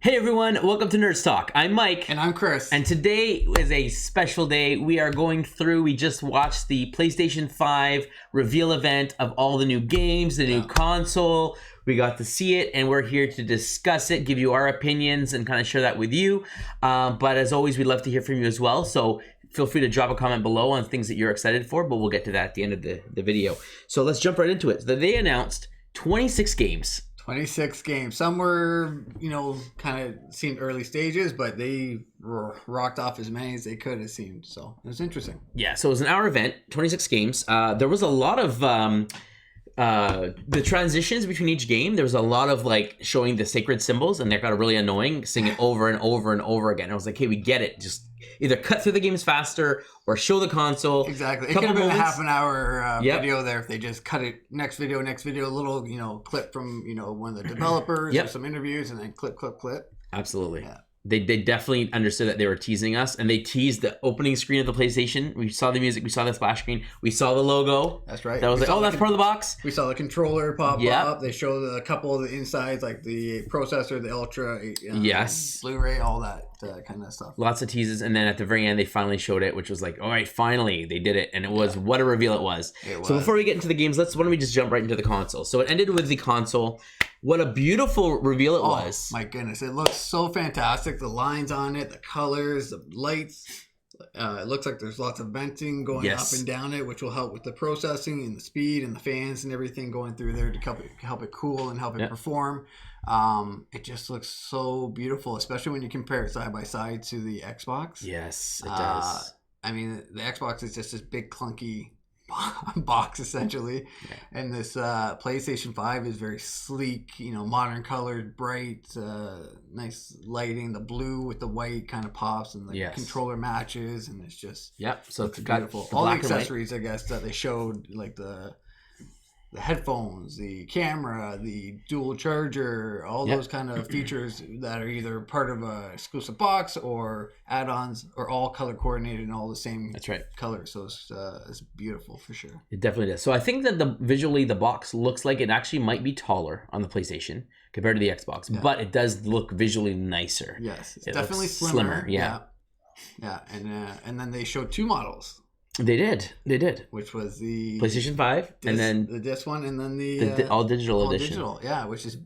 Hey everyone, welcome to Nerds Talk. I'm Mike. And I'm Chris. And today is a special day. We are going through, we just watched the PlayStation 5 reveal event of all the new games, the new console. We got to see it and we're here to discuss it, give you our opinions and kind of share that with you. But as always, we'd love to hear from you as well. So feel free to drop a comment below on things that you're excited for, but we'll get to that at the end of the video. So let's jump right into it. So they announced 26 games. 26 games. Some were, kind of seemed early stages, but they rocked off as many as they could, it seemed. So it was interesting. Yeah, so it was an hour event, 26 games. There was a lot of the transitions between each game. There was a lot of like showing the sacred symbols, and they got really annoying, singing over and over and over again. I was like, hey, we get it. Just either cut through the games faster or show the console. Exactly. It could have been a half an hour video there if they just cut it. Next video, a little, clip from, one of the developers or some interviews, and then clip. Absolutely. Yeah. They definitely understood that they were teasing us, and they teased the opening screen of the PlayStation. We saw the music, we saw the splash screen, we saw the logo. That's right. That was like, oh, that's part of the box. We saw the controller pop up. They showed a couple of the insides, like the processor, the Ultra, Blu-ray, all that kind of stuff. Lots of teases, and then at the very end, they finally showed it, which was like, all right, finally, they did it, and it was what a reveal it was. So before we get into the games, why don't we just jump right into the console? So it ended with the console. What a beautiful reveal it was. My goodness. It looks so fantastic. The lines on it, the colors, the lights. It looks like there's lots of venting going up and down it, which will help with the processing and the speed and the fans and everything going through there to help it cool and help it perform. It just looks so beautiful, especially when you compare it side by side to the Xbox. Yes, it does. I mean, the Xbox is just this big clunky box essentially, and this PlayStation 5 is very sleek, modern colored, bright, nice lighting. The blue with the white kind of pops, and the controller matches, and it's just so it's beautiful. All the accessories, I guess, that they showed, like the headphones, the camera, the dual charger, all those kind of features that are either part of a exclusive box or add-ons, are all color coordinated and all the same color. So it's beautiful for sure. It definitely does. So I think that visually the box looks like it actually might be taller on the PlayStation compared to the Xbox, but it does look visually nicer. Yes, it's definitely slimmer. Yeah. And then they showed two models. They did. Which was the PlayStation 5 and then the disc one, and then the all digital edition. Which is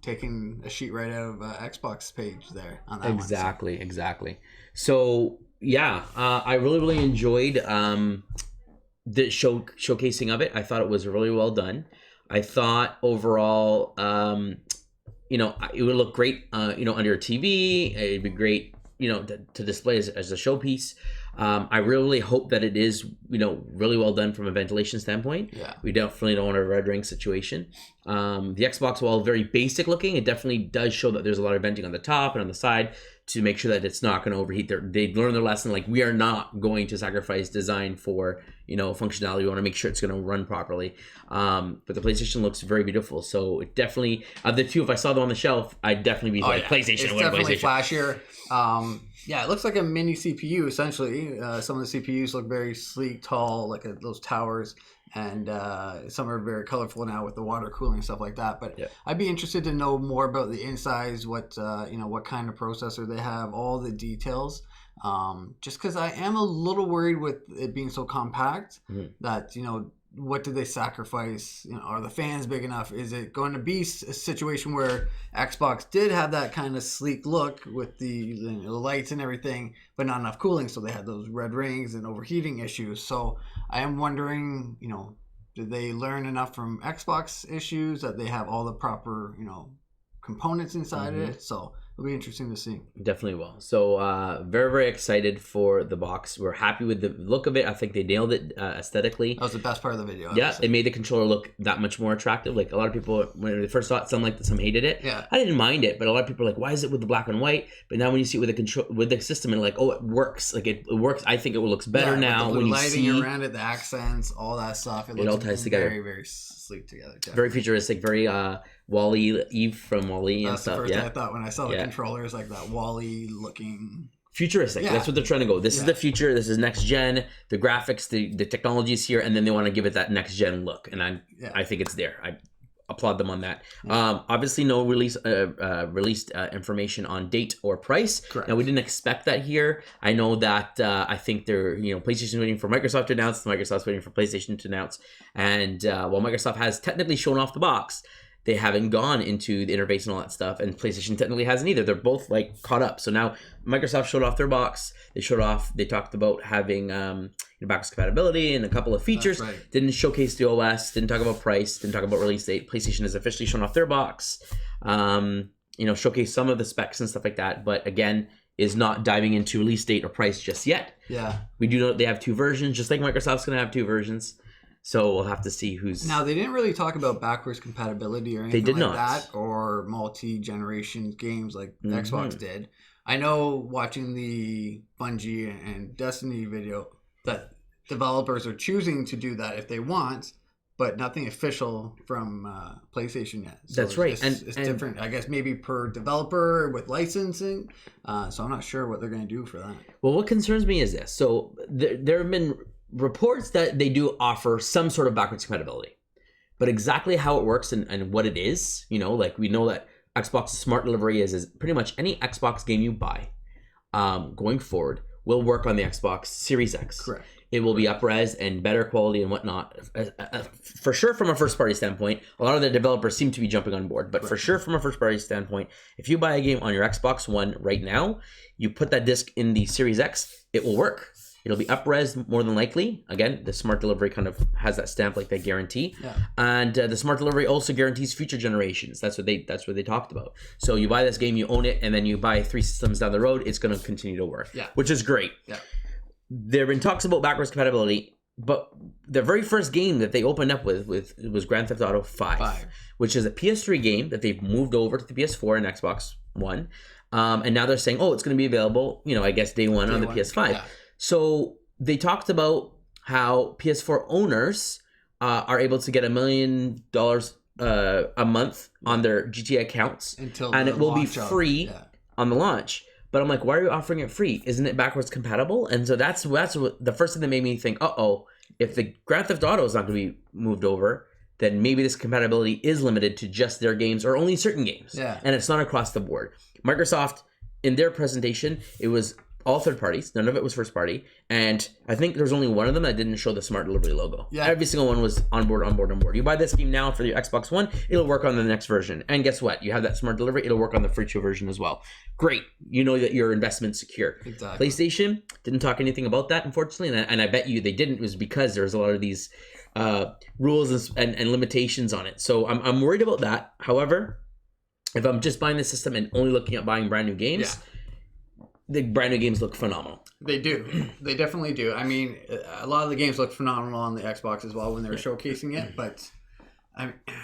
taking a sheet right out of Xbox page there on that Exactly. So I really enjoyed the showcasing of it. I thought it was really well done. I thought overall, it would look great, under your TV. It'd be great, to display as a showpiece. I really hope that it is, really well done from a ventilation standpoint. Yeah. We definitely don't want a red ring situation. The Xbox, while very basic looking, it definitely does show that there's a lot of venting on the top and on the side to make sure that it's not going to overheat. They learned their lesson. Like, we are not going to sacrifice design for, functionality. We want to make sure it's going to run properly. But the PlayStation looks very beautiful. So it definitely, of the two, if I saw them on the shelf, I'd definitely be PlayStation. It's definitely flashier. It looks like a mini CPU essentially. Some of the CPUs look very sleek, tall, like those towers, and some are very colorful now with the water cooling and stuff like that. But I'd be interested to know more about the insides, what kind of processor they have, all the details. Just because I am a little worried with it being so compact that what did they sacrifice? Are the fans big enough? Is it going to be a situation where Xbox did have that kind of sleek look with the lights and everything, but not enough cooling, so they had those red rings and overheating issues? So I am wondering, did they learn enough from Xbox issues that they have all the proper, components inside it? So it'll be interesting to see. Definitely will. So very excited for the box. We're happy with the look of it. I think they nailed it aesthetically. That was the best part of the video. It made the controller look that much more attractive. Like, a lot of people, when they first saw it, some hated it. I didn't mind it, but a lot of people are like, why is it with the black and white? But now when you see it with the system, and like, oh, it works. Like, it works. I think it looks better now. With the when you lighting see around it, the accents, all that stuff. It all ties together. Very, very sleek together. Definitely. Very futuristic. Very Wall-E, Eve from Wall-E and stuff. That's the first thing I thought when I saw the controllers, like that Wall-E looking. Futuristic. That's what they're trying to go. This is the future. This is next gen. The graphics, the technology is here, and then they want to give it that next gen look. And I think it's there. I applaud them on that. Obviously, no released information on date or price. Correct. Now, we didn't expect that here. I know that I think they're, PlayStation's waiting for Microsoft to announce. Microsoft's waiting for PlayStation to announce. And while Microsoft has technically shown off the box, they haven't gone into the interface and all that stuff, and PlayStation technically hasn't either. They're both like caught up. So now Microsoft showed off their box. They talked about having backwards compatibility and a couple of features. That's right. Didn't showcase the OS. Didn't talk about price. Didn't talk about release date. PlayStation has officially shown off their box. Showcase some of the specs and stuff like that. But again, is not diving into release date or price just yet. Yeah. We do know that they have two versions, just like Microsoft's going to have two versions. So we'll have to see who's... Now, they didn't really talk about backwards compatibility or anything like that, or multi-generation games like Xbox did. I know watching the Bungie and Destiny video that developers are choosing to do that if they want, but nothing official from PlayStation yet. So That's right. It's different, I guess, maybe per developer with licensing. So I'm not sure what they're going to do for that. Well, what concerns me is this. So there have been reports that they do offer some sort of backwards compatibility, but exactly how it works and what it is, like we know that Xbox Smart Delivery is pretty much any Xbox game you buy going forward will work on the Xbox Series X. Correct. It will be up-res and better quality and whatnot. For sure, from a first-party standpoint, a lot of the developers seem to be jumping on board. But for sure, from a first-party standpoint, if you buy a game on your Xbox One right now, you put that disc in the Series X, it will work. It'll be up-res more than likely. Again, the Smart Delivery kind of has that stamp, like that guarantee. Yeah. And the Smart Delivery also guarantees future generations. That's what they talked about. So you buy this game, you own it, and then you buy 3 systems down the road, it's going to continue to work. Yeah. Which is great. Yeah. There have been talks about backwards compatibility, but the very first game that they opened up with was Grand Theft Auto 5, which is a PS3 game that they've moved over to the PS4 and Xbox One. And now they're saying, it's going to be available, I guess day one on the PS5. Yeah. So they talked about how PS4 owners are able to get $1 million a month on their GTA accounts, and it will be free on the launch. But I'm like, why are you offering it free? Isn't it backwards compatible? And so that's what the first thing that made me think, if the Grand Theft Auto is not going to be moved over, then maybe this compatibility is limited to just their games or only certain games. Yeah. And it's not across the board. Microsoft, in their presentation, it was all third parties. None of it was first party. And I think there's only one of them that didn't show the Smart Delivery logo. Yeah. Every single one was on board. You buy this game now for your Xbox One, it'll work on the next version. And guess what? You have that Smart Delivery, it'll work on the future version as well. Great. You know that your investment's secure. Exactly. PlayStation didn't talk anything about that, unfortunately. And I bet you they didn't. It was because there's a lot of these rules and limitations on it. So I'm worried about that. However, if I'm just buying the system and only looking at buying brand new games, the brand new games look phenomenal. They do. They definitely do. I mean, a lot of the games look phenomenal on the Xbox as well when they were showcasing it, but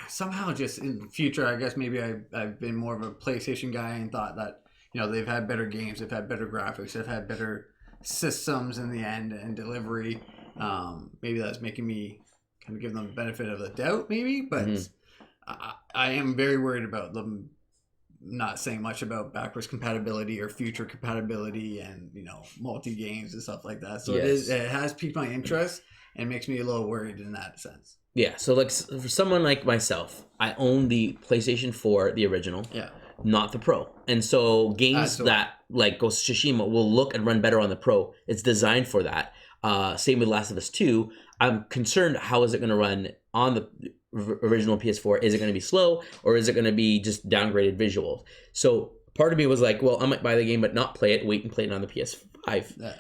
somehow just in the future, I guess maybe I've been more of a PlayStation guy and thought that, they've had better games, they've had better graphics, they've had better systems in the end and delivery. Maybe that's making me kind of give them the benefit of the doubt, maybe, but I am very worried about them not saying much about backwards compatibility or future compatibility and multi games and stuff like that. So it has piqued my interest and makes me a little worried in that sense. Yeah, so like for someone like myself, I own the PlayStation 4, the original, not the Pro, and so games that like Ghost of Tsushima will look and run better on the Pro. It's designed for that. Same with Last of Us 2. I'm concerned, how is it going to run on the original PS4? Is it going to be slow, or is it going to be just downgraded visuals? So part of me was like, well, I might buy the game but not play it, wait and play it on the PS5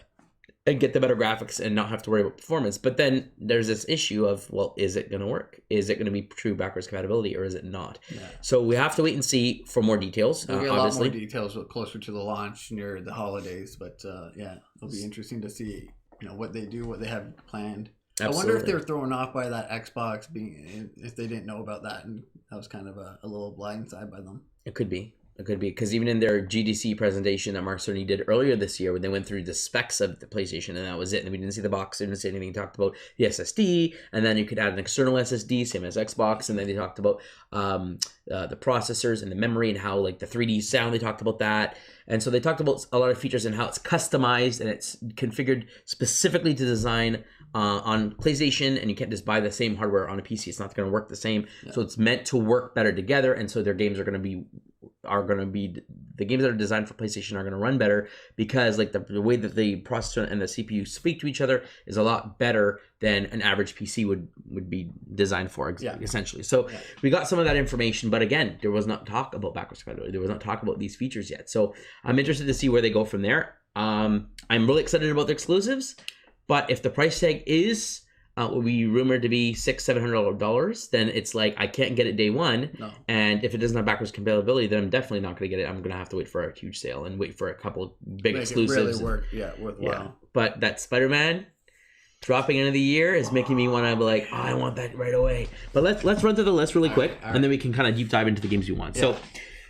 and get the better graphics and not have to worry about performance. But then there's this issue of, well, is it going to work? Is it going to be true backwards compatibility, or is it not? So we have to wait and see for more details. We'll get a lot more details closer to the launch near the holidays, but it'll be interesting to see what they do, what they have planned. Absolutely. I wonder if they were thrown off by that Xbox if they didn't know about that, and that was kind of a little blindside by them. It could be. It could be because even in their GDC presentation that Mark Cerny did earlier this year, when they went through the specs of the PlayStation, and that was it, and we didn't see the box, didn't see anything. Talked about the SSD, and then you could add an external SSD, same as Xbox, and then they talked about the processors and the memory and how like the 3D sound. They talked about that, and so they talked about a lot of features and how it's customized and it's configured specifically to design on PlayStation, and you can't just buy the same hardware on a PC. It's not going to work the same. Yeah. So it's meant to work better together, and so their games are going to be the games that are designed for PlayStation are going to run better because like the way that the processor and the CPU speak to each other is a lot better than an average PC would be designed for, essentially. So we got some of that information, but again, there was not talk about backwards compatibility. There was not talk about these features yet. So I'm interested to see where they go from there. I'm really excited about the exclusives. But if the price tag is will be rumored to be $600-$700, then it's like I can't get it day one. No. And if it doesn't have backwards compatibility, then I'm definitely not going to get it. I'm going to have to wait for a huge sale and wait for a couple big exclusives. It really work, worthwhile. Yeah. But that Spider-Man dropping end of the year is making me want to be like, I want that right away. But let's run through the list really quick, and then we can kind of deep dive into the games you want. Yeah. So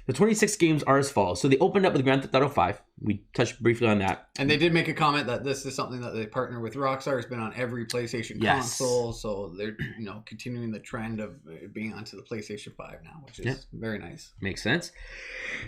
the 26 games are as follows. So they opened up with Grand Theft Auto 5. We touched briefly on that. And they did make a comment that this is something that they partner with Rockstar. It's been on every PlayStation console. So they're continuing the trend of being onto the PlayStation 5 now, which is very nice. Makes sense.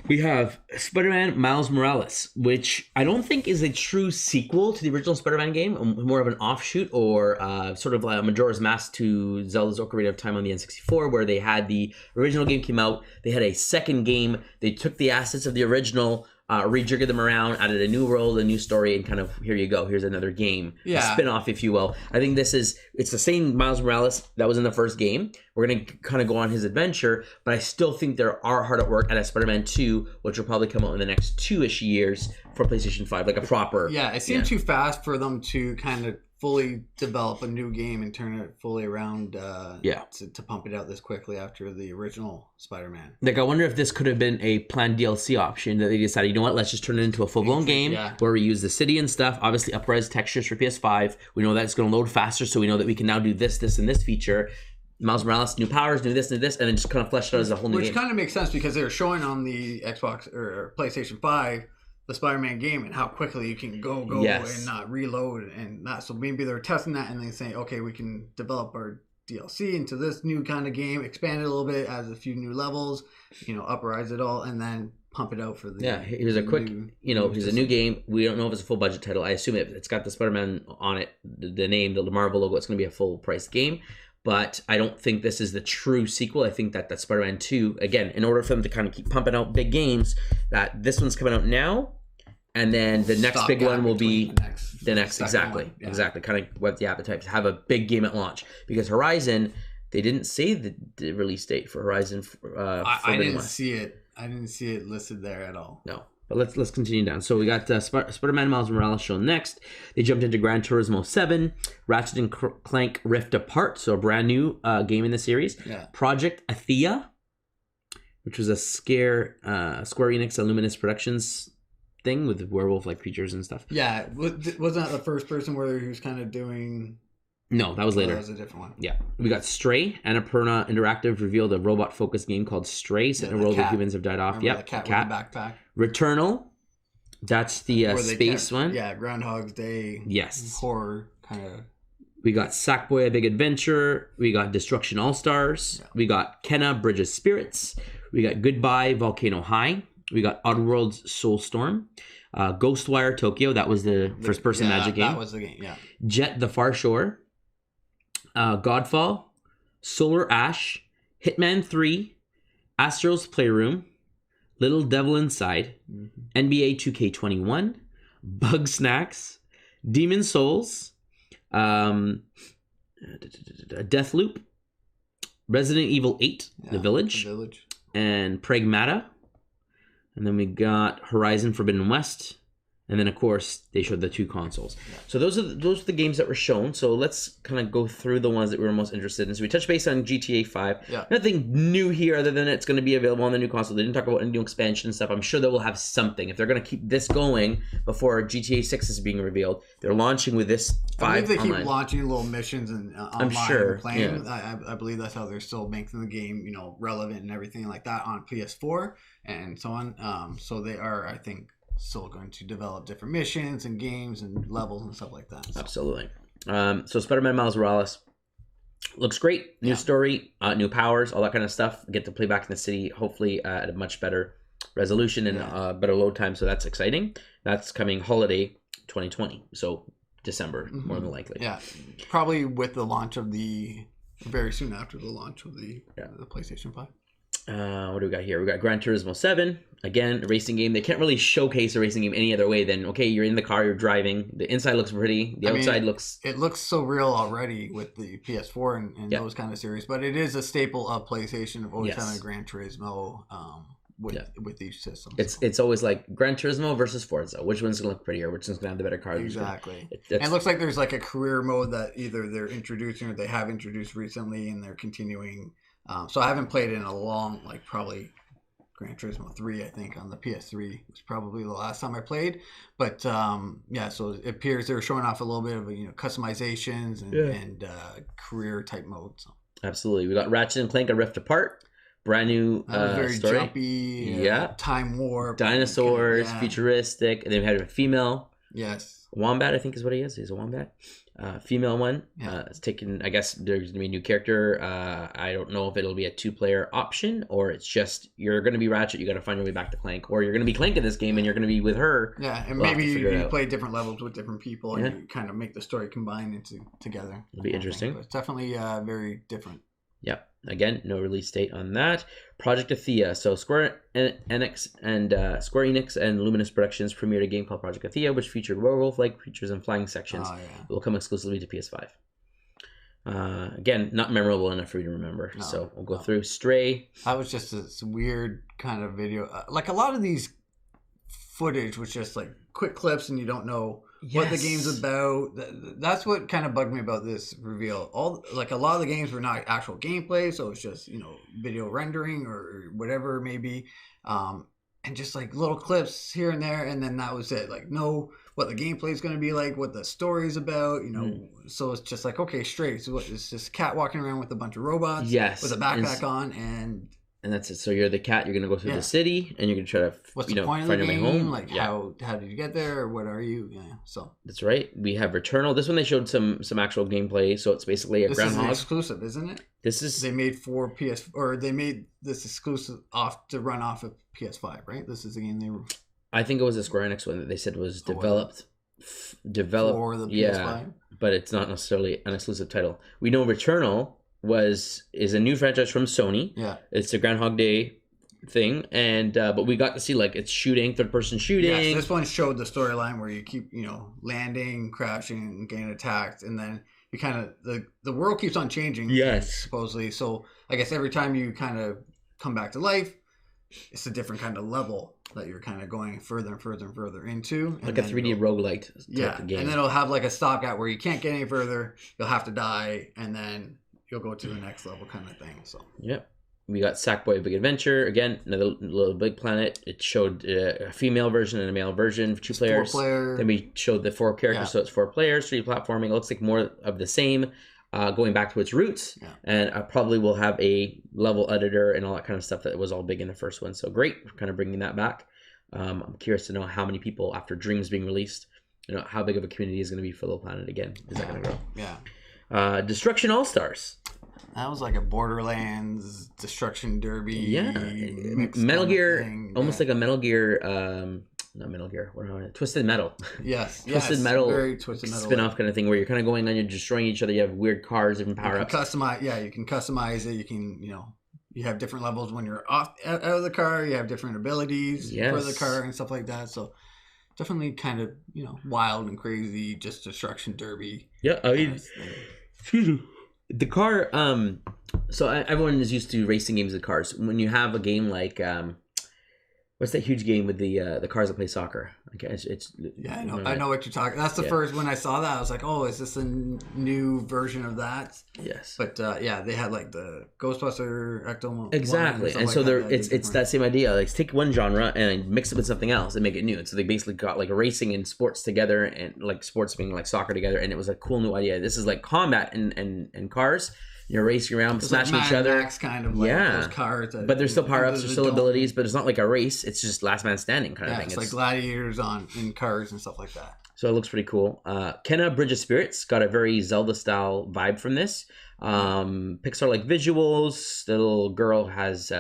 We have Spider-Man Miles Morales, which I don't think is a true sequel to the original Spider-Man game, more of an offshoot or sort of like a Majora's Mask to Zelda's Ocarina of Time on the N64, where they had the original game came out. They had a second game. They took the assets of the original, rejiggered them around, added a new world, a new story, and kind of here you go. Here's another game, a spin-off, if you will. I think it's the same Miles Morales that was in the first game. We're gonna kind of go on his adventure, but I still think there are hard at work at a Spider-Man 2, which will probably come out in the next 2-ish years for PlayStation 5, like a proper. Yeah, it seemed too fast for them to kind of fully develop a new game and turn it fully around to pump it out this quickly after the original Spider-Man. Like, I wonder if this could have been a planned DLC option that they decided, you know what, let's just turn it into a full-blown game where we use the city and stuff, obviously up-res textures for PS5. We know that it's going to load faster, so we know that we can now do this, and this feature. Miles Morales, new powers, new this, and then just kind of flesh it out as a whole new game. Which kind of makes sense because they were showing on the Xbox or PlayStation 5 the Spider-Man game and how quickly you can go and not reload and not. So maybe they're testing that and they say, okay, we can develop our DLC into this new kind of game, expand it a little bit, add a few new levels, uprise it all, and then pump it out for the here's a quick here's a new game. We don't know if it's a full budget title. I assume it's got the Spider-Man on it, the name, the Marvel logo. It's going to be a full price game. But I don't think this is the true sequel. I think that Spider-Man 2, again, in order for them to kind of keep pumping out big games, that this one's coming out now, and then the next big one will be the next exactly. Kind of what the appetite to have a big game at launch. Because Horizon, they didn't say the release date for Horizon. I didn't see it. I didn't see it listed there at all. No. But let's continue down. So we got Spider-Man Miles Morales shown next. They jumped into Gran Turismo 7, Ratchet and Clank Rift Apart, so a brand new game in the series. Yeah. Project Athea, which was a Square Enix Illuminous Productions thing with werewolf-like creatures and stuff. Yeah, wasn't that the first person where he was kind of doing... No, that was later. That was a different one. Yeah. We got Stray. Annapurna Interactive revealed a robot-focused game called Stray, set in a world where humans have died off. Remember the cat with the backpack. Returnal. That's the space one. Yeah, Groundhog's Day. Yes. Horror kind of. We got Sackboy: A Big Adventure. We got Destruction All-Stars. Yeah. We got Kenna: Bridge of Spirits. We got Goodbye Volcano High. We got Oddworld's Soulstorm. Ghostwire Tokyo. That was the first-person Magic game. That was the game, yeah. Jet: The Far Shore. Godfall, Solar Ash, Hitman 3, Astro's Playroom, Little Devil Inside, NBA 2K21, Bug Snacks, Demon Souls, Deathloop, Resident Evil 8, The Village, and Pragmata. And then we got Horizon Forbidden West, And then, of course, they showed the 2 consoles. Yeah. So those are the games that were shown. So let's kind of go through the ones that we were most interested in. So we touched base on GTA 5. Yeah. Nothing new here other than it's going to be available on the new console. They didn't talk about any new expansion and stuff. I'm sure they will have something. If they're going to keep this going before GTA 6 is being revealed, they're launching with this 5 I believe they online. keep launching little missions and online. I'm sure. And playing. Yeah. I believe that's how they're still making the game, relevant and everything like that on PS4 and so on. So they are, I think, still going to develop different missions and games and levels and stuff like that. So. Absolutely. So Spider-Man Miles Morales looks great. New story, new powers, all that kind of stuff. Get to play back in the city, hopefully at a much better resolution and better load time. So that's exciting. That's coming holiday 2020. So December, more than likely. Yeah, probably with the launch of very soon after the launch of the PlayStation 5. What do we got here? We got Gran Turismo 7. Again, a racing game. They can't really showcase a racing game any other way than, okay, you're in the car, you're driving. The inside looks pretty. The outside looks... It looks so real already with the PS4 and those kind of series. But it is a staple of PlayStation of always having a Gran Turismo with each system. It's always like Gran Turismo versus Forza. Which one's going to look prettier? Which one's going to have the better cars? Exactly. And it looks like there's like a career mode that either they're introducing or they have introduced recently and they're continuing... so I haven't played it in a long, probably Gran Turismo 3, I think, on the PS3 was probably the last time I played. But so it appears they're showing off a little bit of customizations and career type mode. So. Absolutely, we got Ratchet and Clank: A Rift Apart, brand new very story. Jumpy, time warp, dinosaurs, futuristic, and then we had a female. Yes. Wombat, I think is what he is. He's a wombat. Female one. It's taken, I guess there's going to be a new character. I don't know if it'll be a 2-player option or it's just you're going to be Ratchet, you got to find your way back to Clank. Or you're going to be Clank in this game and you're going to be with her. Yeah, and maybe you play different levels with different people and you kind of make the story combine together. It'll be interesting. But it's definitely very different. Yeah. Again, no release date on that. Project Athea. So Square Enix and Luminous Productions premiered a game called Project Athea, which featured werewolf-like creatures and flying sections. It will come exclusively to PS5. Again, not memorable enough for you to remember. So we'll go through Stray. That was just a weird kind of video. Like a lot of these footage was just like quick clips and you don't know what the game's about. That's what kind of bugged me about this reveal. A lot of the games were not actual gameplay, so it's just video rendering or whatever it may be, and just like little clips here and there, and then that was it. Like what the gameplay is going to be like, what the story's about, So it's just like, okay, straight. So it's just a cat walking around with a bunch of robots, with a backpack on, and that's it. So you're the cat. You're gonna go through the city, and you're gonna try to what's the point find of the your game? way home. Like how did you get there? Or what are you? Yeah. So that's right. We have Returnal. This one they showed some actual gameplay. So it's basically a groundhog. This is exclusive, isn't it? They made they made this exclusive to run off of PS5, right? This is the game they were. I think it was a Square Enix one that they said was developed for the PS5. But it's not necessarily an exclusive title. We know Returnal is a new franchise from Sony. Yeah, it's a Groundhog Day thing, and but we got to see it's shooting, third person shooting. Yes, this one showed the storyline where you keep landing, crashing, getting attacked, and then you kind of the world keeps on changing. Yes, supposedly. So I guess every time you kind of come back to life, it's a different kind of level that you're kind of going further and further and further into. Like a 3D roguelite type of game. And then it'll have like a stopgap where you can't get any further. You'll have to die, and then you'll go to the next level kind of thing. So yep. We got Sackboy Big Adventure. Again, another little big planet. It showed a female version and a male version for 2 players. 4 player. Then we showed the 4 characters, so it's 4 players, 3 platforming. It looks like more of the same, going back to its roots. Yeah. And I probably will have a level editor and all that kind of stuff that was all big in the first one. So great, we're kind of bringing that back. I'm curious to know how many people, after Dreams being released, how big of a community is going to be for Little Planet again. Is that going to grow? Yeah. Destruction All-Stars. That was like a Borderlands Destruction Derby. Yeah, Metal Gear, almost like a Metal Gear. Not Metal Gear. What am I? Twisted Metal. Yes, Twisted Metal. Very Twisted Metal spin-off kind of thing where you're kind of going on, you're destroying each other. You have weird cars, different power-ups. You can customize it. You can, you have different levels when you're out of the car. You have different abilities for the car and stuff like that. So definitely kind of wild and crazy, just Destruction Derby. Yeah, I mean, the car. So everyone is used to racing games with cars. When you have a game like What's that huge game with the cars that play soccer? Okay, it's Yeah, I know what you're talking. That's the first when I saw that I was like, oh, is this a new version of that? Yes. But yeah, they had like the Ghostbuster Ecto. Exactly, and so it's that same idea. Like take one genre and mix it with something else and make it new. And so they basically got like racing and sports together, and like sports being like soccer together, and it was a cool new idea. This is like combat and cars. You're racing around, smashing like each other. Max kind of like those cars. But there's still power ups, there's still abilities, but it's not like a race. It's just last man standing kind of thing. It's like gladiators in cars and stuff like that. So it looks pretty cool. Kenna Bridge of Spirits got a very Zelda style vibe from this. Pixar like visuals. The little girl has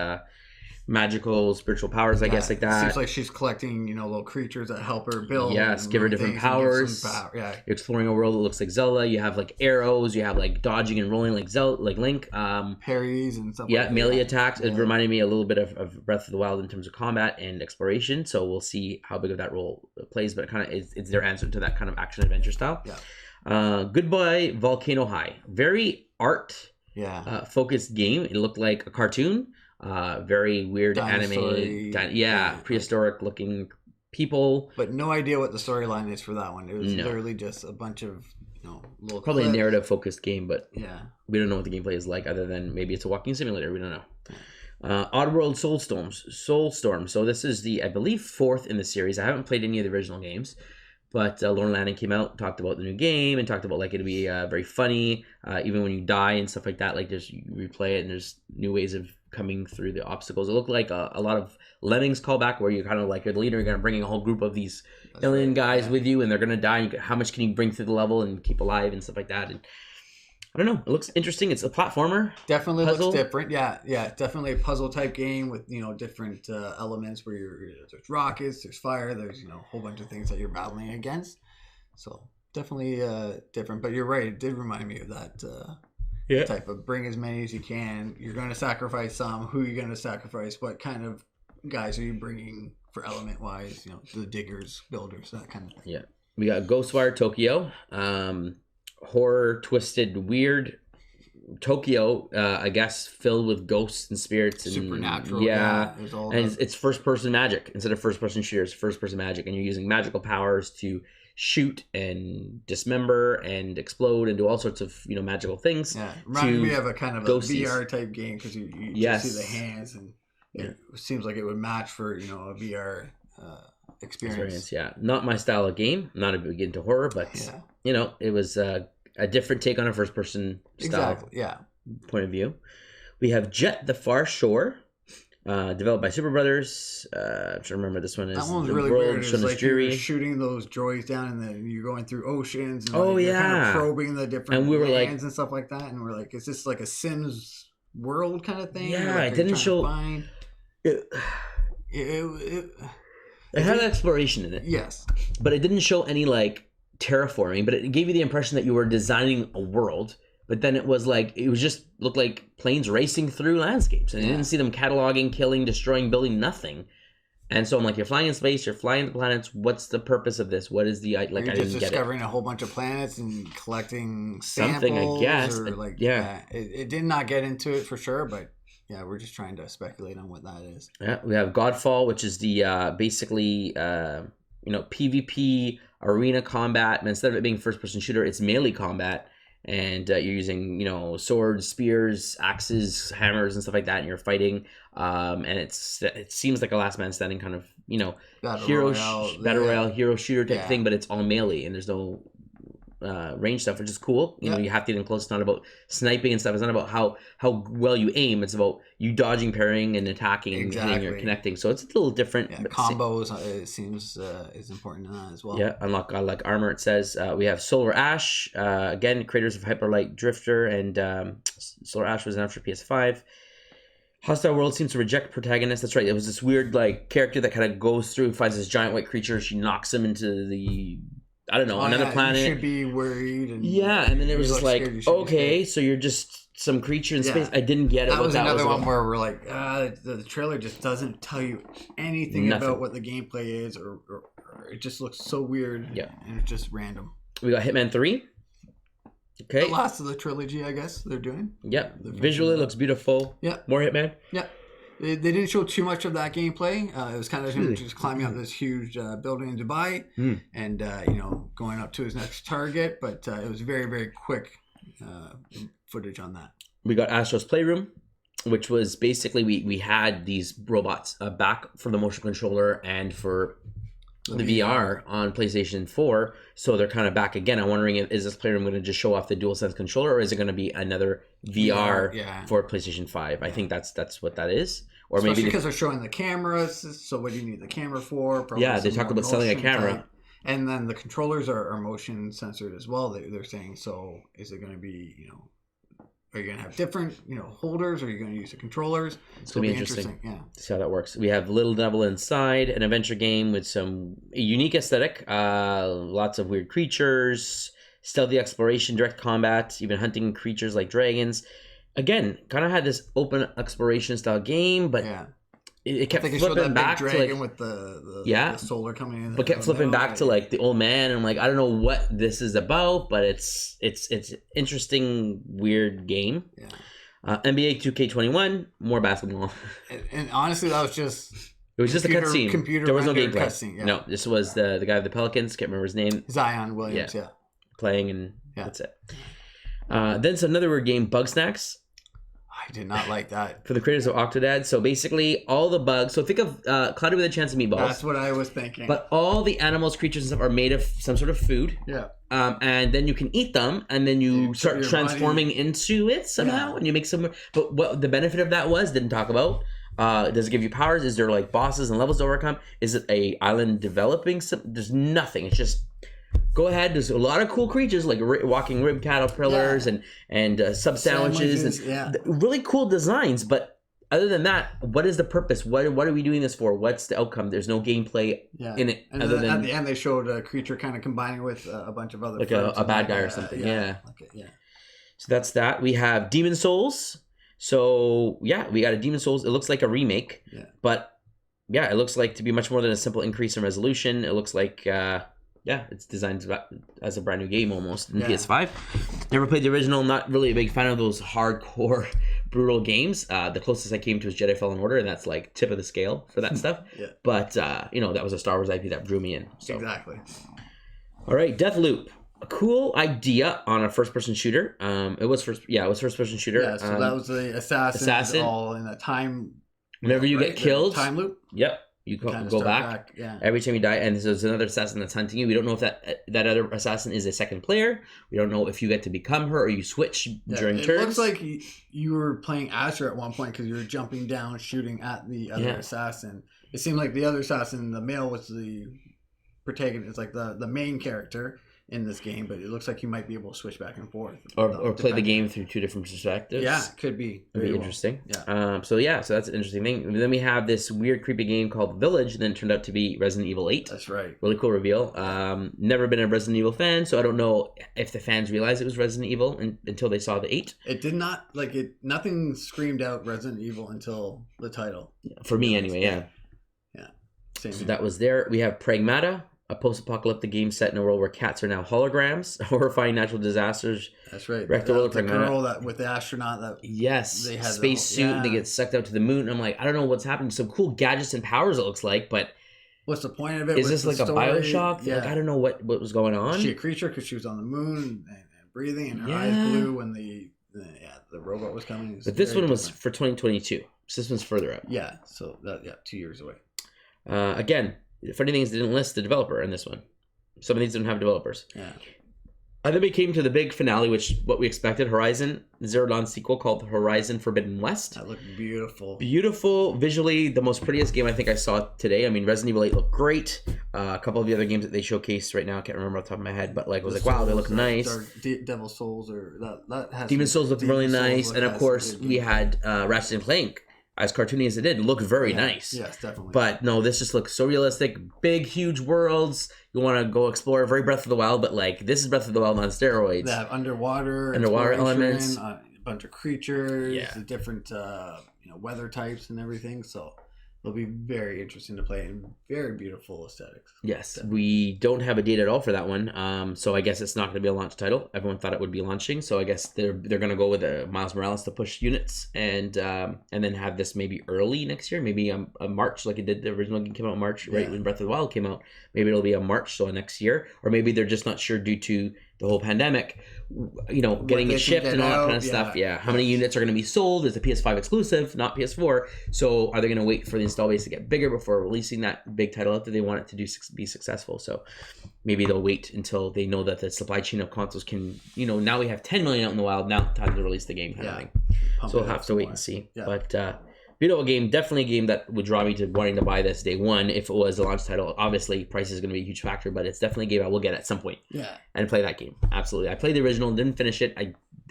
magical spiritual powers, I guess, like that. It seems like she's collecting, little creatures that help her build. Yes, give her different powers. Yeah, you're exploring a world that looks like Zelda. You have like arrows. You have like dodging and rolling like Zelda, like Link. Parries and stuff. Yeah, like melee attacks. It reminded me a little bit of Breath of the Wild in terms of combat and exploration. So we'll see how big of that role it plays. But it kind of it's their answer to that kind of action adventure style. Yeah. Goodbye Volcano High. Very art. Yeah. Focused game. It looked like a cartoon. Very weird anime, prehistoric looking people. But no idea what the storyline is for that one. It was literally just a bunch of little probably clips. a narrative focused game, but yeah, we don't know what the gameplay is like other than maybe it's a walking simulator. We don't know. Oddworld Soulstorm. So this is the, I believe, 4th in the series. I haven't played any of the original games. But Lauren Lanning came out, talked about the new game, and talked about like it'll be very funny, even when you die and stuff like that. Like just you replay it, and there's new ways of coming through the obstacles. It looked like a lot of Lemmings callback, where you're kind of like you're the leader, you're gonna bring a whole group of these alien guys with you, and they're gonna die. And how much can you bring through the level and keep alive and stuff like that? And I don't know. It looks interesting. It's a platformer. Definitely puzzle. Looks different. Yeah. Definitely a puzzle type game with different elements where there's rockets, there's fire, there's a whole bunch of things that you're battling against. So definitely different. But you're right. It did remind me of that type of bring as many as you can. You're going to sacrifice some. Who are you going to sacrifice? What kind of guys are you bringing for element wise? The diggers, builders, that kind of thing. Yeah. We got Ghostwire Tokyo. Horror, twisted, weird Tokyo, I guess, filled with ghosts and spirits and supernatural. It's first person magic instead of first person shooters. First person magic, and you're using magical powers to shoot and dismember and explode and do all sorts of magical things. Yeah, reminded me of a kind of ghosties. a VR type game because you just see the hands, and it seems like it would match for a VR experience. Yeah, not my style of game. I'm not a big into horror, but it was a different take on a first person style point of view. We have Jet the Far Shore, developed by Super Brothers. I'm trying to remember this one is. That one's really weird. It's like you're shooting those droids down, and then you're going through oceans. And you're kind of probing the different and we were lands and stuff like that. And we're like, is this like a Sims world kind of thing? Yeah, it didn't show. It had exploration in it. Yes. But it didn't show any like terraforming, but it gave you the impression that you were designing a world. But then it was just looked like planes racing through landscapes. And you didn't see them cataloging, killing, destroying, building, nothing. And so I'm like, you're flying in space, you're flying the planets. What's the purpose of this? What is the, like, you're I didn't just get it. Discovering a whole bunch of planets and collecting samples. Something, I guess. Or it did not get into it for sure, but yeah, we're just trying to speculate on what that is. Yeah, we have Godfall, which is the basically PvP arena combat. And instead of it being first person shooter, it's melee combat. And you're using, swords, spears, axes, hammers, and stuff like that, and you're fighting. And it seems like a last man standing kind of, battle royale, hero shooter type thing, but it's all melee, and there's no range stuff, which is cool. You have to get in close. It's not about sniping and stuff. It's not about how well you aim. It's about you dodging, parrying, and attacking, and hitting or connecting. So it's a little different. Yeah, combos, it seems, is important in that as well. Yeah, unlock godlike armor. It says we have Solar Ash, again, creators of Hyperlight Drifter, and Solar Ash was announced for PS5. Hostile World seems to reject protagonists. That's right. It was this weird character that kind of goes through, finds this giant white creature. She knocks him into the another planet. You should be worried. And and then it was just like, okay, so you're just some creature in space. I didn't get it. That was another one where we're like, the trailer just doesn't tell you anything about what the gameplay is, or it just looks so weird. Yeah, and it's just random. We got Hitman 3. Okay. The last of the trilogy, I guess they're doing. Yep. Visually looks beautiful. Yeah. More Hitman. Yeah. They didn't show too much of that gameplay. It was kind of him Really? just climbing up this huge building in Dubai and, going up to his next target. But it was very, very quick footage on that. We got Astro's Playroom, which was basically we had these robots back for the motion controller and for the VR on PlayStation 4, so they're kind of back again. I'm wondering, is this Playroom going to just show off the DualSense controller, or is it going to be another VR for PlayStation 5? I think that's what that is. Or especially maybe because they're showing the cameras, so what do you need the camera for? Probably they talked about selling a camera. type. And then the controllers are motion censored as well, they're saying. So is it going to be, are you going to have different, holders? Or are you going to use the controllers? It's going to be interesting. Yeah. See how that works. We have Little Devil Inside, an adventure game with some unique aesthetic, lots of weird creatures, stealthy exploration, direct combat, even hunting creatures like dragons. Again, kind of had this open exploration style game, but it kept flipping back to like with the solar coming in, but kept flipping back to like the old man, and I'm like, I don't know what this is about, but it's interesting, weird game. NBA 2K21, more basketball. And honestly, that was just a cutscene. There was no gameplay. Cutscene, No, this was the guy of the Pelicans. Can't remember his name. Zion Williams. Playing, and that's it. Then it's another weird game, Bug Snacks. I did not like that. For the creators of Octodad. So basically, all the bugs. So think of Cloudy with a Chance of Meatballs. That's what I was thinking. But all the animals, creatures, and stuff are made of some sort of food. Yeah. And then you can eat them, and then you start transforming into it somehow, and you make some. But what the benefit of that was, didn't talk about. Does it give you powers? Is there like bosses and levels to overcome? Is it a island developing? There's nothing. It's just. Go ahead. There's a lot of cool creatures like walking rib caterpillars and sub sandwiches and really cool designs. But other than that, what is the purpose? What are we doing this for? What's the outcome? There's no gameplay in it. And other than at the end, they showed a creature kind of combining with a bunch of other like a bad guy or something. So that's that. We have Demon Souls. So we got a Demon Souls. It looks like a remake, but it looks like to be much more than a simple increase in resolution. It looks like. It's designed as a brand new game almost in PS5. Never played the original. Not really a big fan of those hardcore, brutal games. The closest I came to was Jedi Fallen Order, and that's like tip of the scale for that stuff. But that was a Star Wars IP that drew me in. So. Exactly. All right, Deathloop. A cool idea on a first-person shooter. It was first-person shooter. Yeah, so that was the assassin all in a time. Whenever you get killed, time loop. Yep. You go back every time you die, and there's another assassin that's hunting you. We don't know if that other assassin is a second player. We don't know if you get to become her or you switch during turns. It looks like you were playing Asher at one point because you were jumping down, shooting at the other assassin. It seemed like the other assassin, the male, was the protagonist, like the main character in this game, but it looks like you might be able to switch back and forth or play the game through two different perspectives. Could be very interesting. So that's an interesting thing. And then we have this weird creepy game called Village, and then it turned out to be Resident Evil 8. That's right. Really cool reveal. Never been a Resident Evil fan, so I don't know if the fans realized it was Resident Evil until they saw the 8. It did not nothing screamed out Resident Evil until the title. For me anyway. Same so that was there. We have Pragmata, a post-apocalyptic game set in a world where cats are now holograms, horrifying natural disasters. That's right. Wreck the world. The girl with the astronaut that they had space suit and they get sucked out to the moon. I'm like, I don't know what's happening. Some cool gadgets and powers it looks like, but what's the point of it? Is this like a Bioshock? Like I don't know what was going on. Is she a creature because she was on the moon and breathing, and her eyes blue when the robot was coming? But this one was for 2022. So this one's further out. Yeah. So 2 years away. Again. The funny thing is they didn't list the developer in this one. Some of these don't have developers. Yeah. And then we came to the big finale, which what we expected, Horizon Zero Dawn sequel called Horizon Forbidden West. That looked beautiful. Beautiful. Visually, the most prettiest game I think I saw today. I mean, Resident Evil 8 looked great. A couple of the other games that they showcased right now, I can't remember off the top of my head, but I was like, wow, they look nice. Devil Souls that has Demon Souls looked really nice. And of course, we had Ratchet and Clank. As cartoony as it did, it looked very nice. Yes, definitely. But no, this just looks so realistic. Big, huge worlds. You want to go explore. Very Breath of the Wild, but this is Breath of the Wild on steroids. They have underwater elements, a bunch of creatures, different weather types and everything. So it'll be very interesting to play and very beautiful aesthetics. Yes, we don't have a date at all for that one. So I guess it's not going to be a launch title. Everyone thought it would be launching, so I guess they're going to go with Miles Morales to push units, and then have this maybe early next year, maybe a March, like it did. The original game came out in March, right when Breath of the Wild came out. Maybe it'll be a March, so next year, or maybe they're just not sure due to the whole pandemic, getting it shipped and all that kind of stuff. Yeah. How many units are going to be sold? It's a PS5 exclusive, not PS4. So are they going to wait for the install base to get bigger before releasing that big title out that they want it to be successful? So maybe they'll wait until they know that the supply chain of consoles can, now we have 10 million out in the wild. Now time to release the game kind of thing. So we'll have to wait and see. Yeah. But beautiful game, definitely a game that would draw me to wanting to buy this day one if it was a launch title. Obviously, price is going to be a huge factor, but it's definitely a game I will get at some point. Yeah, and play that game. Absolutely, I played the original, didn't finish it.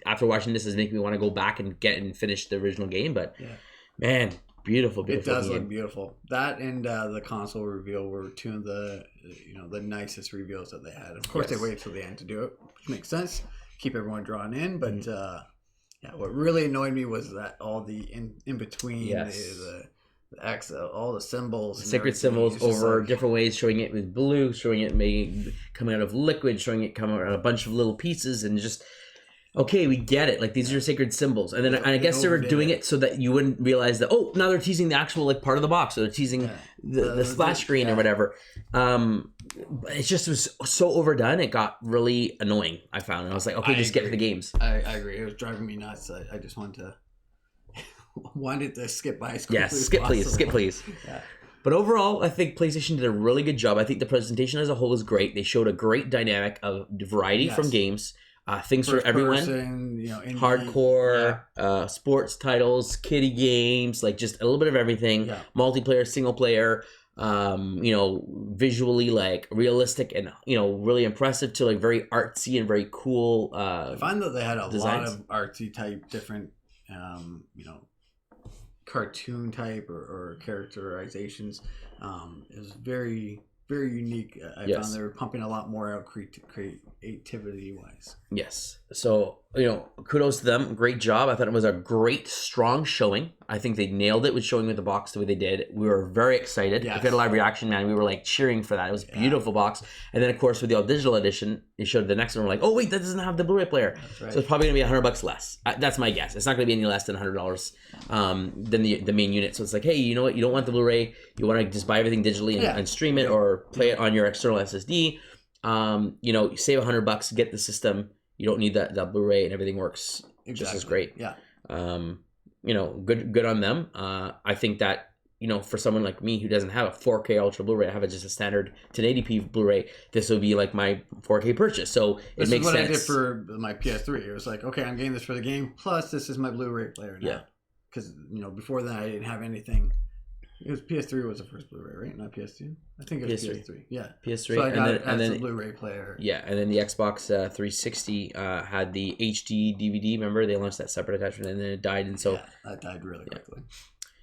After watching this, is making me want to go back and finish the original game. But man, beautiful. It does look beautiful. That and the console reveal were two of the the nicest reveals that they had. Of course, they waited till the end to do it, which makes sense. Keep everyone drawn in, but. Yeah, what really annoyed me was that all the in between the X, all the symbols, sacred symbols over different ways, showing it with blue, showing it coming out of liquid, showing it coming out of a bunch of little pieces, and just okay, we get it. Like these are sacred symbols, and then I guess they were doing it so that you wouldn't realize that now they're teasing the actual part of the box, or they're teasing the splash screen or whatever. It just was so overdone. It got really annoying. I found, and I was like, okay, just get to the games. I agree. It was driving me nuts. I just wanted to skip by as quickly as possible. Skip please. Yeah. But overall, I think PlayStation did a really good job. I think the presentation as a whole was great. They showed a great dynamic of variety from games. Things for everyone, hardcore, sports titles, kiddie games, like just a little bit of everything. Multiplayer, single player, visually like realistic and really impressive to like very artsy and very cool. I find that they had a lot of artsy type, different, cartoon type or characterizations. It was very, very unique. I found they were pumping a lot more out creativity wise. Yes. So, kudos to them. Great job. I thought it was a great, strong showing. I think they nailed it with showing with the box the way they did. We were very excited. If you had a live reaction, man, we were like cheering for that. It was a beautiful box. And then, of course, with the all digital edition, they showed the next one. We're like, oh, wait, that doesn't have the Blu-ray player. Right. So it's probably going to be $100 less. That's my guess. It's not going to be any less than $100 than the main unit. So it's like, hey, you know what? You don't want the Blu-ray. You want to just buy everything digitally and stream it or play it on your external SSD. You save $100, get the system. You don't need that Blu-ray, and everything works just as great. Yeah. Good on them. I think that for someone like me who doesn't have a 4K Ultra Blu-ray, I have just a standard 1080p Blu-ray. This would be like my 4K purchase. So it makes sense. This is what I did for my PS3. It was like, okay, I'm getting this for the game. Plus, this is my Blu-ray player now. Yeah. Because before that, I didn't have anything. It was PS3 was the first Blu-ray, right? Not PS2. I think it was PS3. Yeah, PS3. So I got it as a Blu-ray player. Yeah, and then the Xbox 360 had the HD DVD. Remember, they launched that separate attachment, and then it died, and so that died really quickly.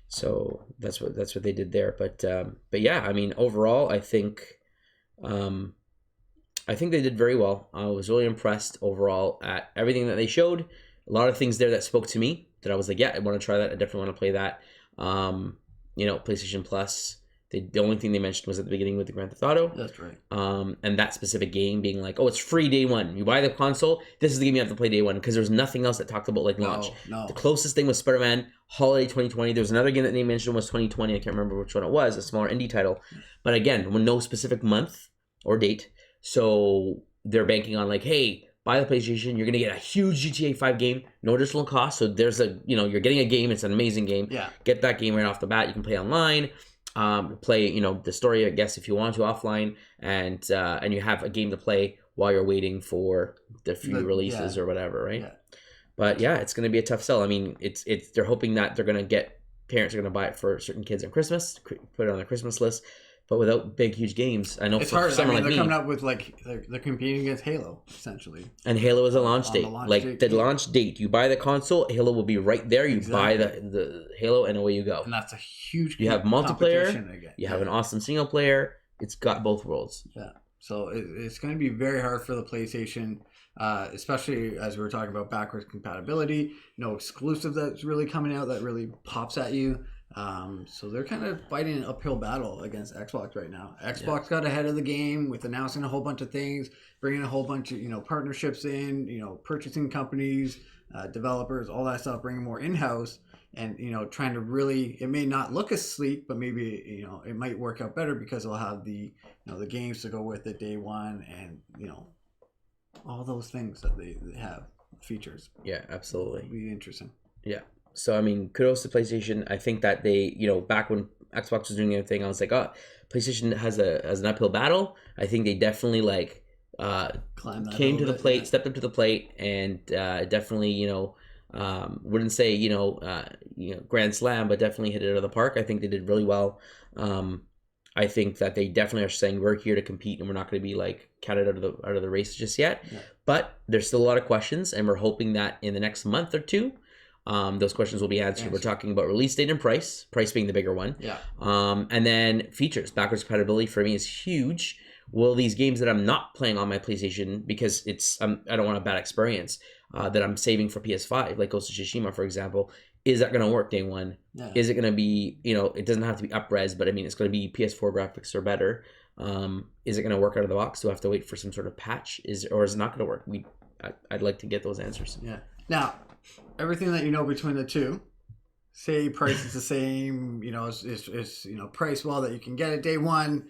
So that's what they did there. But yeah, I mean, overall, I think they did very well. I was really impressed overall at everything that they showed. A lot of things there that spoke to me that I was like, yeah, I want to try that. I definitely want to play that. PlayStation Plus. The only thing they mentioned was at the beginning with the Grand Theft Auto. That's right. And that specific game being like, oh, it's free day one. You buy the console, this is the game you have to play day one, because there's nothing else that talked about like launch. No. The closest thing was Spider-Man Holiday 2020. There's another game that they mentioned was 2020. I can't remember which one it was, a smaller indie title. But again, with no specific month or date. So they're banking on like, hey, buy the PlayStation, you're going to get a huge GTA 5 game, no additional cost. So there's you're getting a game. It's an amazing game. Yeah. Get that game right off the bat. You can play online, play, the story, I guess, if you want to offline, and you have a game to play while you're waiting for the few releases or whatever, right? Yeah. But yeah, it's going to be a tough sell. I mean, they're hoping that they're going to get, parents are going to buy it for certain kids on Christmas, put it on their Christmas list. But without big, huge games, I know it's for hard. someone like me, they're coming up with they're competing against Halo essentially. And Halo is a launch date. Launch date, you buy the console, Halo will be right there. You buy the Halo, and away you go. And that's a huge. You have multiplayer. You have an awesome single player. It's got both worlds. Yeah. So it's going to be very hard for the PlayStation, especially as we were talking about backwards compatibility. No exclusive that's really coming out that really pops at you. So they're kind of fighting an uphill battle against Xbox right now. Xbox got ahead of the game with announcing a whole bunch of things, bringing a whole bunch of partnerships in, purchasing companies, developers, all that stuff, bringing more in house, and trying to really. It may not look as sleek, but maybe it might work out better because they'll have the the games to go with it day one, and all those things that they have features. Yeah, absolutely. It'll be interesting. Yeah. So, I mean, kudos to PlayStation. I think that they, back when Xbox was doing everything, I was like, oh, PlayStation has an uphill battle. I think they definitely came to the plate, yeah. Stepped up to the plate, and definitely, wouldn't say, grand slam, but definitely hit it out of the park. I think they did really well. I think that they definitely are saying we're here to compete and we're not going to be counted out of the race just yet. Yeah. But there's still a lot of questions, and we're hoping that in the next month or two, those questions will be answered. We're talking about release date and price being the bigger one. Yeah. And then features. Backwards compatibility for me is huge. Will these games that I'm not playing on my PlayStation because I don't want a bad experience that I'm saving for PS5, like Ghost of Tsushima, for example, is that going to work day one? Yeah. Is it going to be, it doesn't have to be up-res, but I mean, it's going to be PS4 graphics or better. Is it going to work out of the box? Do I have to wait for some sort of patch? Or is it not going to work? I'd like to get those answers. Yeah. Now, everything that between the two, say price is the same, it's price well that you can get it day one.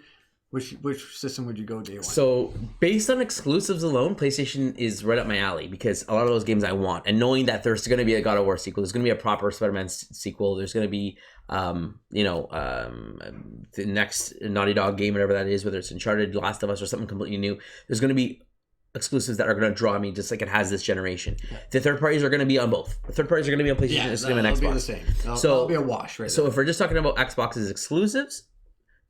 Which system would you go day one? So based on exclusives alone, PlayStation is right up my alley because a lot of those games I want, and knowing that there's going to be a God of War sequel, there's going to be a proper Spider-Man sequel, there's going to be the next Naughty Dog game, whatever that is, whether it's Uncharted, Last of Us, or something completely new. There's going to be exclusives that are going to draw me just like it has this generation. Yeah. The third parties are going to be on both. The third parties are going to be on PlayStation. It's going to be on Xbox. Be the same. It'll be a wash, right? So if we're just talking about Xbox's exclusives,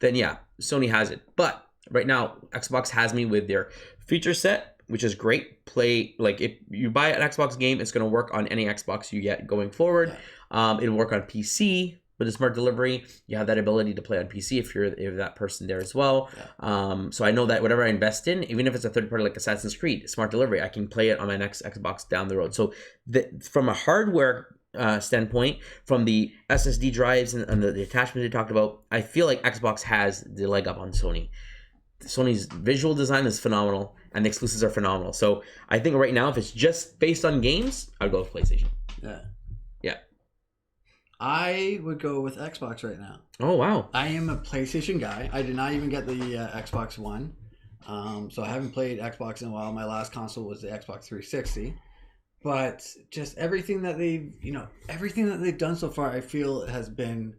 then yeah, Sony has it. But right now, Xbox has me with their feature set, which is great. If you buy an Xbox game, it's going to work on any Xbox you get going forward. Yeah. It'll work on PC with the smart delivery. You have that ability to play on PC if you're that person there as well. Yeah. So I know that whatever I invest in, even if it's a third party like Assassin's Creed, smart delivery, I can play it on my next Xbox down the road. So from a hardware standpoint, from the SSD drives and the attachments they talked about, I feel like Xbox has the leg up on Sony. Sony's visual design is phenomenal and the exclusives are phenomenal. So I think right now, if it's just based on games, I'd go with PlayStation. Yeah. Yeah. I would go with Xbox right now. Oh, wow. I am a PlayStation guy. I did not even get the Xbox One. So I haven't played Xbox in a while. My last console was the Xbox 360. But just everything that they've done so far, I feel has been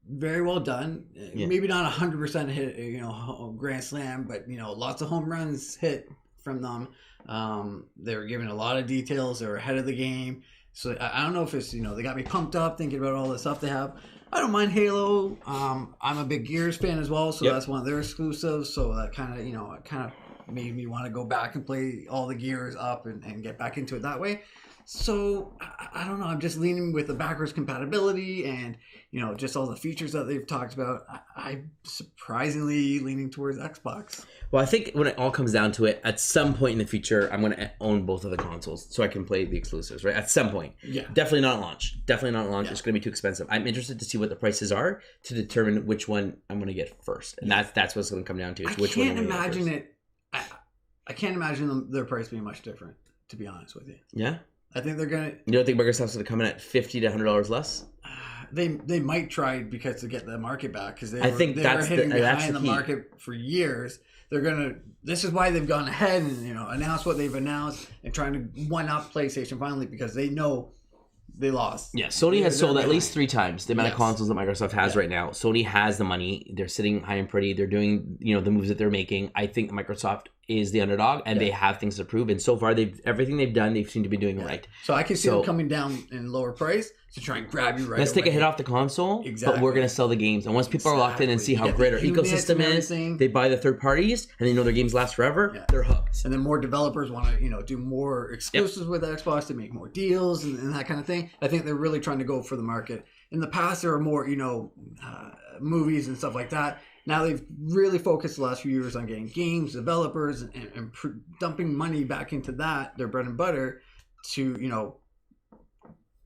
very well done. Yeah. Maybe not 100% hit, grand slam, but lots of home runs hit from them. They were given a lot of details. They were ahead of the game. So I don't know if it's they got me pumped up thinking about all the stuff they have. I don't mind Halo. I'm a big Gears fan as well, so that's one of their exclusives. So that kind of made me want to go back and play all the Gears up and get back into it that way. So I don't know. I'm just leaning with the backwards compatibility and just all the features that they've talked about. I'm surprisingly leaning towards Xbox. Well, I think when it all comes down to it, at some point in the future, I'm going to own both of the consoles so I can play the exclusives, right? At some point. Yeah. Definitely not at launch. Yeah. It's going to be too expensive. I'm interested to see what the prices are to determine which one I'm going to get first. And that's what it's going to come down to. I can't imagine it. I can't imagine their price being much different, to be honest with you. Yeah? I think they're going to... You don't think Microsoft's going to come in at $50 to $100 less? They might try because to get the market back because they were that's hitting behind the key. Market for years. They're gonna. This is why they've gone ahead and announced what they've announced and trying to one up PlayStation finally because they know they lost. Yeah, Sony has sold at least 3 times the amount of consoles that Microsoft has right now. Sony has the money. They're sitting high and pretty. They're doing the moves that they're making. I think Microsoft is the underdog and they have things to prove. And so far, everything they've done, they seem to be doing right. So I can see them coming down in lower price to try and grab you right Let's away. take a hit off the console, but we're going to sell the games. And once people are locked in and see how great our ecosystem is, they buy the third parties and they know their games last forever, they're hooked. And then more developers want to, do more exclusives with Xbox to make more deals and that kind of thing. I think they're really trying to go for the market. In the past, there were more, movies and stuff like that. Now they've really focused the last few years on getting games, developers, and dumping money back into that, their bread and butter, to,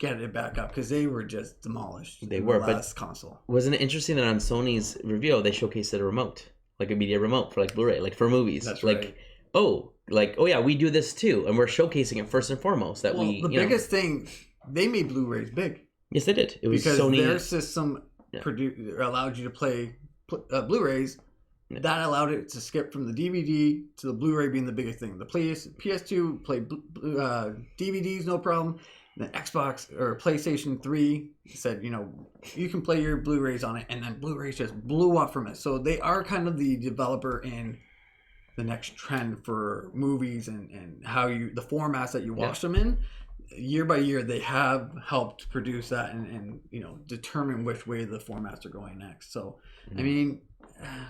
get it back up because they were just demolished. They in were, the but last console. Wasn't it interesting that on Sony's reveal they showcased a remote, like a media remote for like Blu-ray, like for movies. That's like, right. oh yeah, we do this too, and we're showcasing it first and foremost. That The biggest thing, they made Blu-rays big. Yes, they did. It was because Sony. their system allowed you to play Blu-rays. Yeah. That allowed it to skip from the DVD to the Blu-ray being the biggest thing. The PS2 played DVDs, no problem. The Xbox or PlayStation 3 said, you can play your Blu-rays on it, and then Blu-rays just blew up from it. So they are kind of the developer in the next trend for movies and how the formats that you watch them in. Year by year, they have helped produce that and determine which way the formats are going next. So, I mean,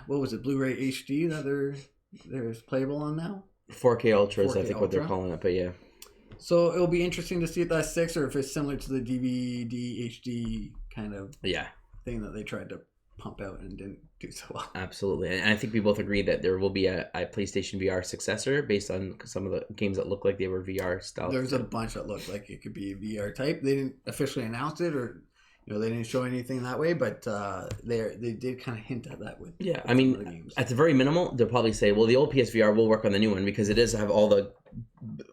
what was it, Blu-ray HD that there's playable on now? 4K Ultras, 4K I think what they're calling it, but yeah. So it'll be interesting to see if that sticks or if it's similar to the DVD HD kind of thing that they tried to pump out and didn't do so well. Absolutely. And I think we both agree that there will be a PlayStation VR successor based on some of the games that look like they were VR style. There's a bunch that looked like it could be VR type. They didn't officially announce it or they didn't show anything that way, but they did kind of hint at that with I mean, at the very minimal, they'll probably say, well, the old PSVR will work on the new one because it does have all the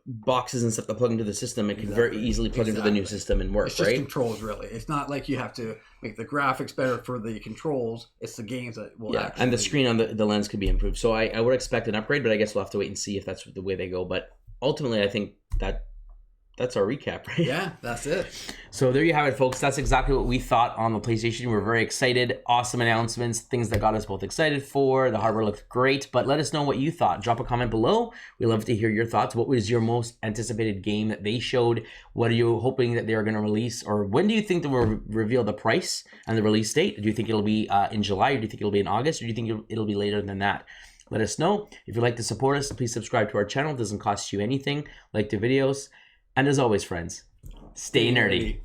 boxes and stuff that plug into the system. It can very easily plug into the new system and work, it's just controls, really. It's not like you have to make the graphics better for the controls. It's the games that will actually... and the screen on the lens could be improved. So I would expect an upgrade, but I guess we'll have to wait and see if that's the way they go. But ultimately, I think that's our recap, right? Yeah, that's it. So there you have it, folks. That's exactly what we thought on the PlayStation. We're very excited. Awesome announcements, things that got us both excited for. The hardware looked great, but let us know what you thought. Drop a comment below. We love to hear your thoughts. What was your most anticipated game that they showed? What are you hoping that they're going to release? Or when do you think they will reveal the price and the release date? Do you think it'll be in July, or do you think it'll be in August, or do you think it'll be later than that? Let us know. If you'd like to support us, please subscribe to our channel. It doesn't cost you anything. Like the videos. And as always, friends, stay nerdy.